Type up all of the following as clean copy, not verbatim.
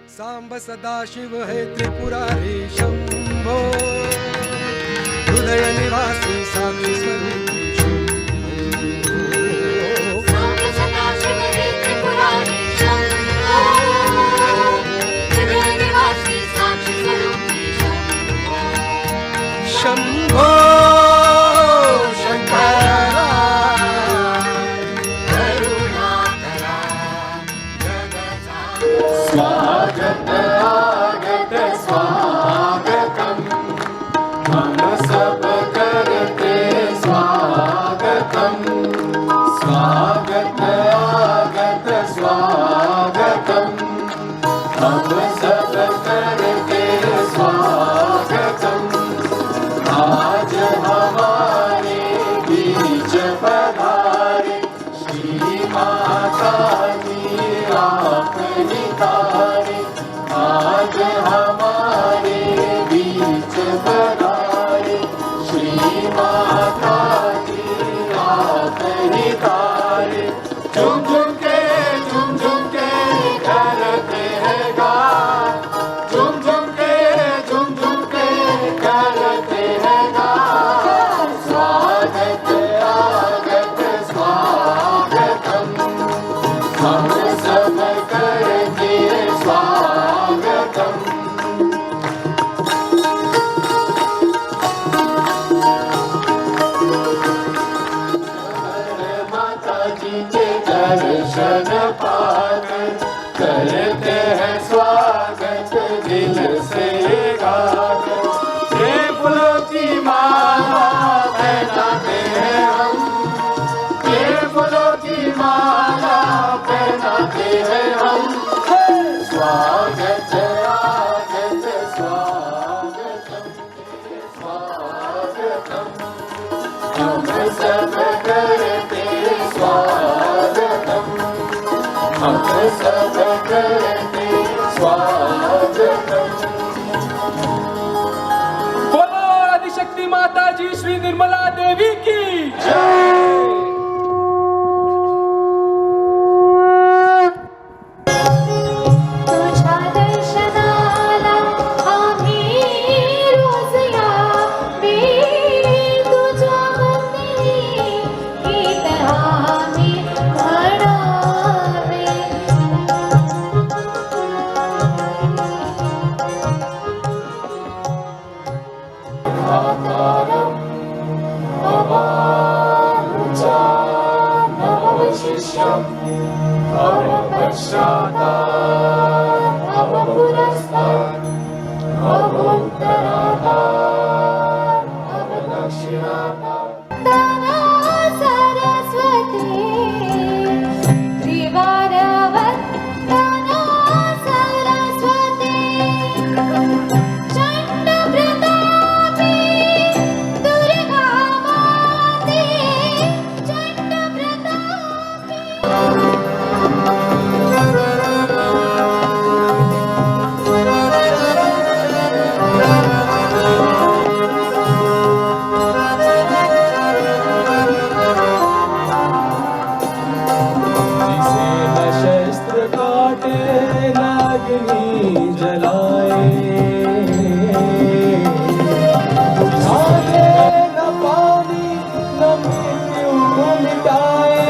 सांब सदाशिव हे त्रिपुरारी शंभो हृदय निवासी साक्षी स्वरूपी सांब सदाशिव हे त्रिपुरारी शंभो हृदय निवासी साक्षी स्वरूपी शंभो शंकरा करुणाकरा जगता स्वागत आगत स्वागतम हम सब करते स्वागतम स्वागत आगत स्वागतम हम सब करते स्वागतम आज हमारे बीच पधारे श्री माता जी आपनी तारे आज हमारे बीच पधारे श्री माता जी आपनी तारे झुम झुम के करते हैं गान झुम झुम के करते हैं गान स्वागत आगत स्वागतम हम सब करते स्वागतम माता जी के दर्शन पाकर करते हैं स्वागत दिल से गाकर हे फूलों की माला पहनाते हैं हम हे फूलों की माला पहनाते हैं हम स्वागत आगत स्वागतम स्वागतम हम सब करते स्वागतम हम सब करते स्वागतम बोलो आदिशक्ति माता जी श्री निर्मला देवी की तुझ्या दर्शनाला आम्ही रोज यावे तुझ्या मंदिरी गीत आम्ही म्हणावे आकारं अवानुचा नवशिष्यम् अवपश्चातात् अवपुरस्तात् अवोत्तरातात् अवदक्षिणातात् तना सरस्वती त्रिवारवन्दना सरस्वती चण्डप्रतापे दुर्गा माते चण्डप्रतापे जिसे न शस्त्र काटे न अग्नि जलाए बुझा दे न पानी न मृत्यु मिटाए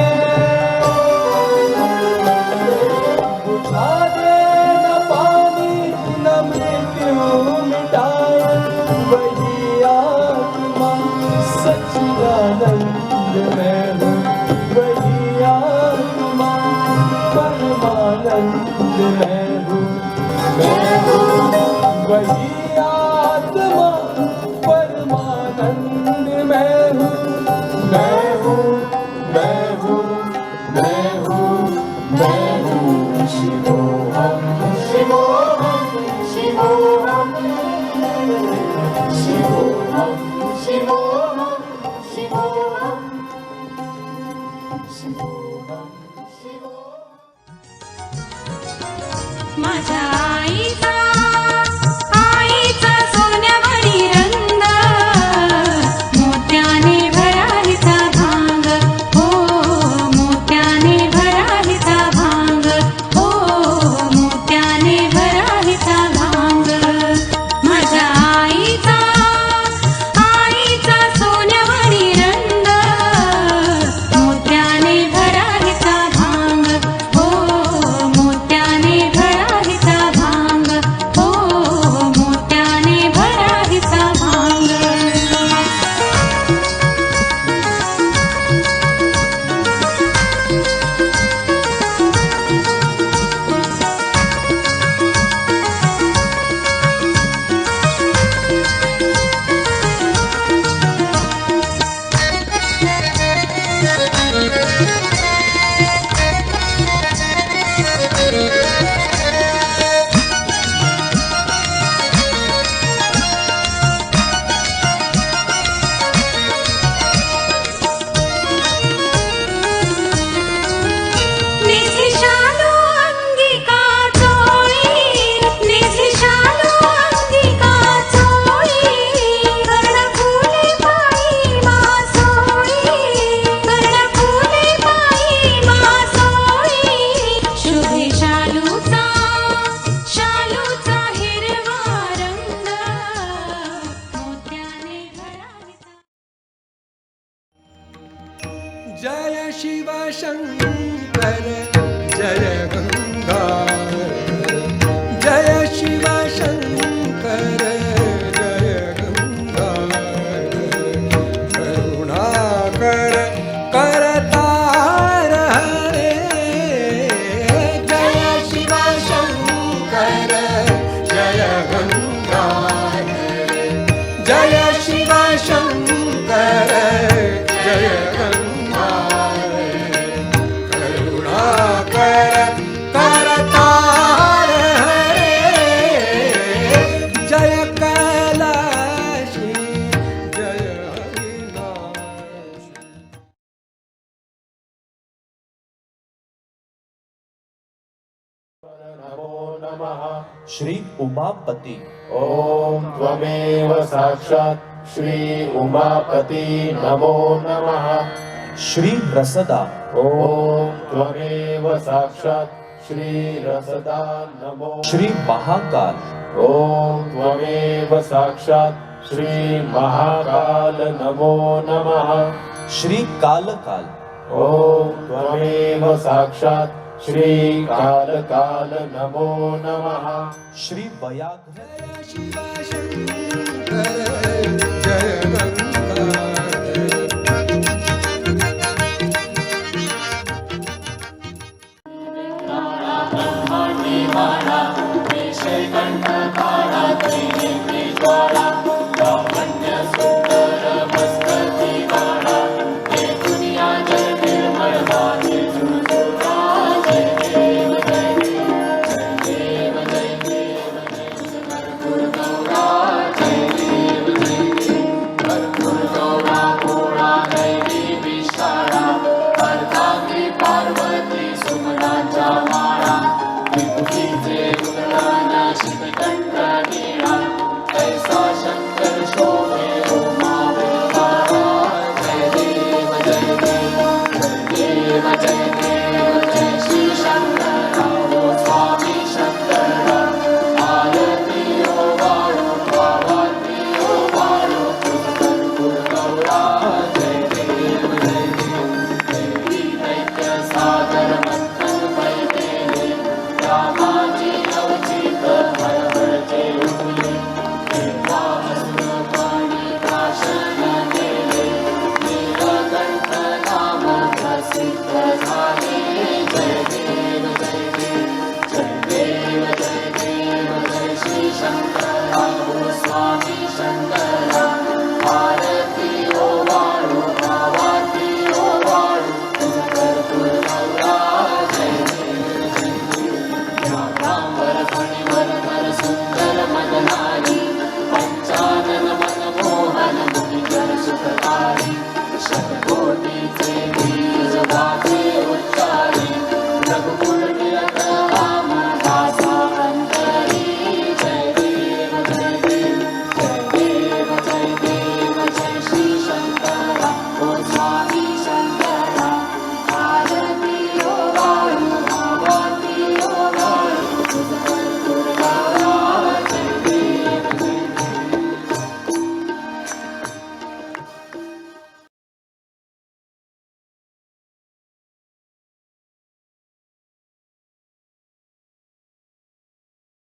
बुझा दे न पानी न मृत्यु मिटाए वही आत्मा सच्चिदानंद में हूँ वही आत्मा परमानंद में हूँ वही आत्मा परमानंद में हूँ मैं हूँ शिवोहम शिवोहम शिवोहम शिवोहम शिवोहम शिवोहम शिवोहम शिवोहम माझ्या आईचा सोन्यावरी रंग मोत्याने भरारीचा भांग हो मोत्याने भरारीचा भांग हो मोत्याने भरा नमः श्री उमापती ॐ त्वमेव साक्षात् श्री उमापति नमो नमः श्री रसदा ॐ त्वमेव साक्षात् श्री रसदा नमो श्री महाकाल ॐ त्वमेव साक्षात् श्री महाकाल नमो नमः श्री कालकाल ॐ त्वमेव साक्षात् श्री कालकाल नमो नमः श्री व्याघ्र शिव शंकर जय गंगाधर पार्वती सुमनाच्या माळा विभूतीचे